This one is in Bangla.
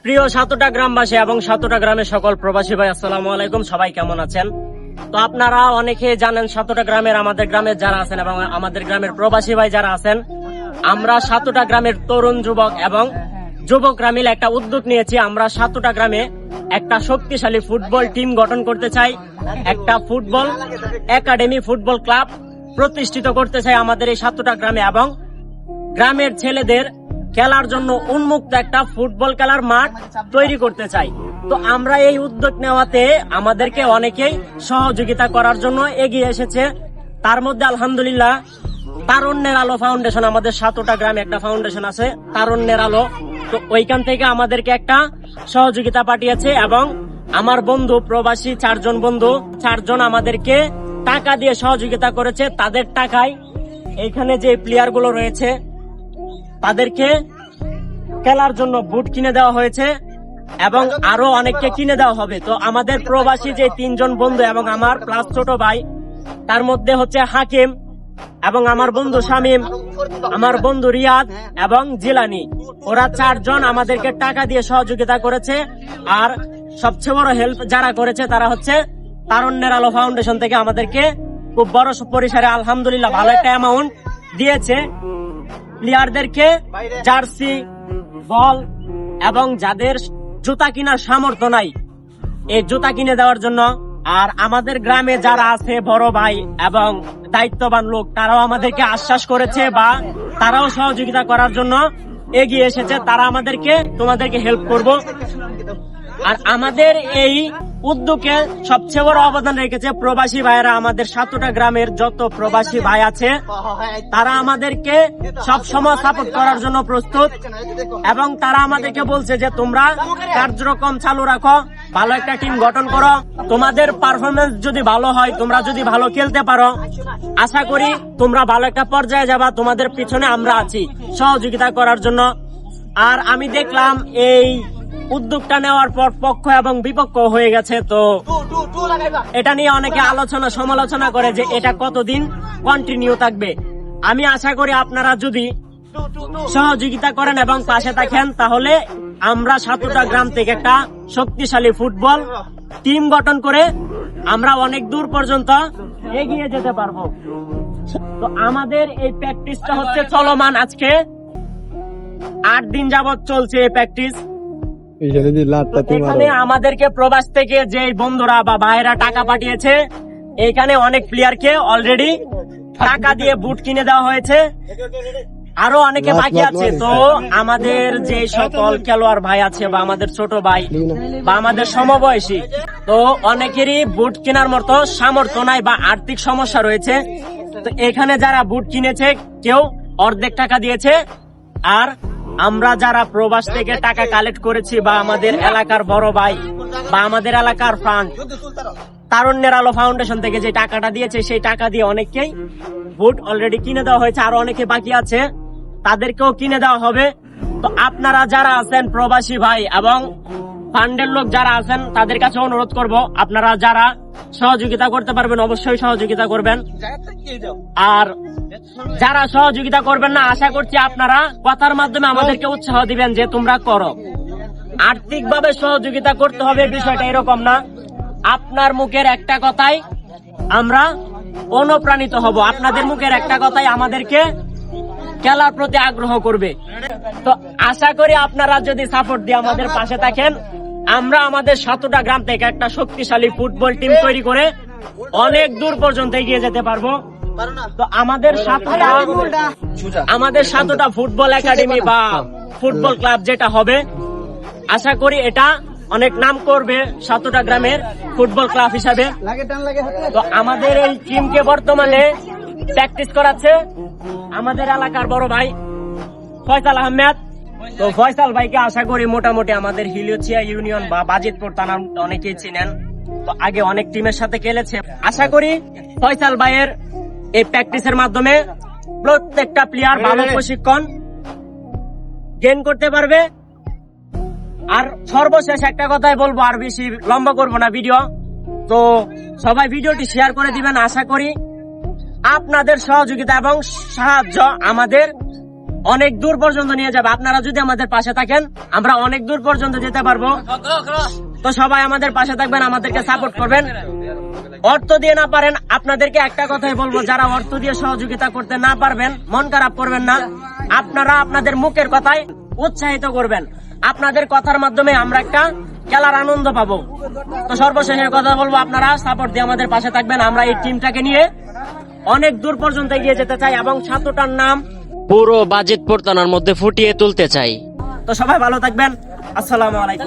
প্রিয় সাতোটা গ্রামবাসী এবং সাতোটা গ্রামের সকল প্রবাসী ভাই, আসসালামু আলাইকুম। সবাই কেমন আছেন? তো আপনারা অনেকে জানেন সাতোটা গ্রামের, আমাদের গ্রামের যারা আছেন এবং আমাদের গ্রামের প্রবাসী ভাই যারা আছেন, আমরা সাতোটা গ্রামের তরুণ যুবক এবং যুবকরা মিলে একটা উদ্যোগ নিয়েছি। আমরা সাতোটা গ্রামে একটা শক্তিশালী ফুটবল টিম গঠন করতে চাই, একটা ফুটবল একাডেমি, ফুটবল ক্লাব প্রতিষ্ঠিত করতে চাই আমাদের এই সাতোটা গ্রামে, এবং গ্রামের ছেলেদের খেলার জন্য উন্মুক্ত একটা ফুটবল খেলার মাঠ তৈরি করতে চাই। তো আমরা এই উদ্যোগ নেওয়াতে আমাদেরকে অনেকেই সহযোগিতা করার জন্য এগিয়ে এসেছে। তার মধ্যে আলহামদুলিল্লাহ তারুণ্যের আলো ফাউন্ডেশন, আমাদের সাতোটা গ্রামে একটা ফাউন্ডেশন আছে তারুণ্যের আলো, তো ওইখান থেকে আমাদেরকে একটা সহযোগিতা পাঠিয়েছে। এবং আমার বন্ধু প্রবাসী চারজন আমাদেরকে টাকা দিয়ে সহযোগিতা করেছে। তাদের টাকায় এইখানে যে প্লেয়ার গুলো রয়েছে তাদেরকে খেলার জন্য বুট কিনে দেওয়া হয়েছে এবং আরো অনেককে কিনে দেওয়া হবে। তো আমাদের প্রবাসী যে 3 জন বন্ধু এবং আমার প্লাস ছোট ভাই, তার মধ্যে হচ্ছে হাকিম এবং আমার বন্ধু শামীম, আমার বন্ধু রিয়াদ এবং জিলানি, ওরা 4 জন আমাদেরকে টাকা দিয়ে সহযোগিতা করেছে। আর সবচেয়ে বড় হেল্প যারা করেছে তারা হচ্ছে তারুণ্যের আলো ফাউন্ডেশন থেকে আমাদেরকে খুব বড় পরিসরে আলহামদুলিল্লাহ ভালো একটা অ্যামাউন্ট দিয়েছে। প্লেয়ারদেরকে জার্সি, বল এবং যাদের জুতা কেনার সামর্থ্য নাই এই জুতা কিনে দেওয়ার জন্য। আর আমাদের গ্রামে যারা আছে বড় ভাই এবং দায়িত্ববান লোক, তারাও আমাদেরকে আশ্বাস করেছে বা তারাও সহযোগিতা করার জন্য এগিয়ে এসেছে। তারা তোমাদেরকে হেল্প করব। আর আমাদের এই উদ্যোগে সবচেয়ে বড় অবদান রেখেছে প্রবাসী ভাইয়েরা। আমাদের সাতোটা গ্রামের যত প্রবাসী ভাই আছে তারা আমাদেরকে সব সময় সাপোর্ট করার জন্য প্রস্তুত, এবং তারা আমাদেরকে বলছে যে তোমরা কার্যক্রম চালু রাখো, ভালো একটা টিম গঠন করো, তোমাদের পারফরমেন্স যদি ভালো হয়, তোমরা যদি ভালো খেলতে পারো, আশা করি তোমরা ভালো একটা পর্যায়ে যাবা। তোমাদের পিছনে আমরা আছি সহযোগিতা করার জন্য। আর আমি দেখলাম এই উদ্যোগটা নেওয়ার পর পক্ষ এবং বিপক্ষ হয়ে গেছে। তো এটা নিয়ে অনেকে সমালোচনা করে যে এটা কতদিন কন্টিনিউ থাকবে। আমি আশা করি আপনারা যদি সহযোগিতা করেন এবং পাশে থাকেন, তাহলে আমরা সাতোটা গ্রাম থেকে একটা শক্তিশালী ফুটবল টিম গঠন করে আমরা অনেক দূর পর্যন্ত এগিয়ে যেতে পারবো। তো আমাদের এই প্র্যাকটিসটা হচ্ছে চলমান, আজকে 8 দিন যাবত চলছে এই প্র্যাকটিস। এখানে আমাদেরকে প্রবাস থেকে যে বন্ধুরা বা ভাইয়েরা টাকা পাঠিয়েছে, এখানে অনেক প্লেয়ারকে অলরেডি টাকা দিয়ে বুট কিনে দেওয়া হয়েছে, আরো অনেকে বাকি আছে। তো আমাদের যে সকল খেলোয়াড় ভাই আছে বা আমাদের ছোট ভাই বা আমাদের সমবয়সী, তো অনেকেরই বুট কেনার মতো সামর্থ্য নাই বা আর্থিক সমস্যা রয়েছে। তো এখানে যারা বুট কিনেছে কেউ অর্ধেক টাকা দিয়েছে, আর আমরা যারা প্রবাস থেকে টাকা কালেক্ট করেছি বা আমাদের এলাকার বড় ভাই বা আমাদের এলাকার ফান্ড তারুণ্যের আলো ফাউন্ডেশন থেকে যে টাকাটা দিয়েছে, সেই টাকা দিয়ে অনেককেই বুট অলরেডি কিনে দেওয়া হয়েছে। আরো অনেকে বাকি আছে, তাদেরকেও কিনে দেওয়া হবে। তো আপনারা যারা আছেন প্রবাসী ভাই এবং ফান্ডের লোক যারা আছেন, তাদের কাছে অনুরোধ করব, আপনারা যারা সহযোগিতা করতে পারবেন অবশ্যই সহযোগিতা করবেন। আর যারা সহযোগিতা করবেন না, আশা করছি আপনারা কথার মাধ্যমে আমাদেরকে উৎসাহ দিবেন যে তোমরা করো। আর্থিকভাবে সহযোগিতা করতে হবে বিষয়টা এরকম না, আপনার মুখের একটা কথাই আমরা অনুপ্রাণিত হব, আপনাদের মুখের একটা কথাই আমাদেরকে খেলার প্রতি আগ্রহ করবে। তো আশা করি আপনারা যদি সাপোর্ট দিয়ে আমাদের পাশে থাকেন, আমরা আমাদের সাতোটা গ্রাম থেকে একটা শক্তিশালী ফুটবল টিম তৈরি করে অনেক দূর পর্যন্ত এগিয়ে যেতে পারবো। তো আমাদের সাতোটা ফুটবল একাডেমি বা ফুটবল ক্লাব যেটা হবে, আশা করি এটা অনেক নাম করবে সাতোটা গ্রামের ফুটবল ক্লাব হিসাবে। তো আমাদের এই টিমকে বর্তমানে প্র্যাকটিস করাচ্ছে আমাদের এলাকার বড় ভাই ফয়সাল আহমেদ। তো ফয়সাল ভাইকে আশা করি মোটামুটি আমাদের হিলিওচিয়া ইউনিয়ন বা বাজিতপুর থানা অনেকেই চিনেন, তো আগে অনেক টিমের সাথে খেলেছে। আশা করি ফয়সাল ভাইয়ের এই প্র্যাকটিসের মাধ্যমে প্রত্যেকটা প্লেয়ার ভালো প্রশিক্ষণ গেইন করতে পারবে। আর সর্বশেষ একটা কথাই বলবো, আর বেশি লম্বা করবো না ভিডিও, তো সবাই ভিডিওটি শেয়ার করে দিবেন। আশা করি আপনাদের সহযোগিতা এবং সাহায্য আমাদের অনেক দূর পর্যন্ত নিয়ে যাবে। আপনারা যদি আমাদের পাশে থাকেন আমরা অনেক দূর পর্যন্ত যেতে পারবো। তো সবাই আমাদের পাশে থাকবেন, আমাদেরকে সাপোর্ট করবেন। অর্থ দিয়ে না পারেন, আপনাদেরকে একটা কথাই বলবো, যারা অর্থ দিয়ে সহযোগিতা করতে না পারবেন মন খারাপ করবেন না। আপনারা আপনাদের মুখের কথায় উৎসাহিত করবেন। আপনাদের কথার মাধ্যমে আমরা একটা খেলার আনন্দ পাবো। তো সর্বশেষের কথা বলবো, আপনারা সাপোর্ট দিয়ে আমাদের পাশে থাকবেন। আমরা এই টিমটাকে নিয়ে অনেক দূর পর্যন্ত এগিয়ে যেতে চাই এবং ছাত্রটার নাম পুরো বাজেট পড়তানার মধ্যে ফুটিয়ে তুলতে চাই। তো সবাই ভালো থাকবেন। আসসালামু আলাইকুম।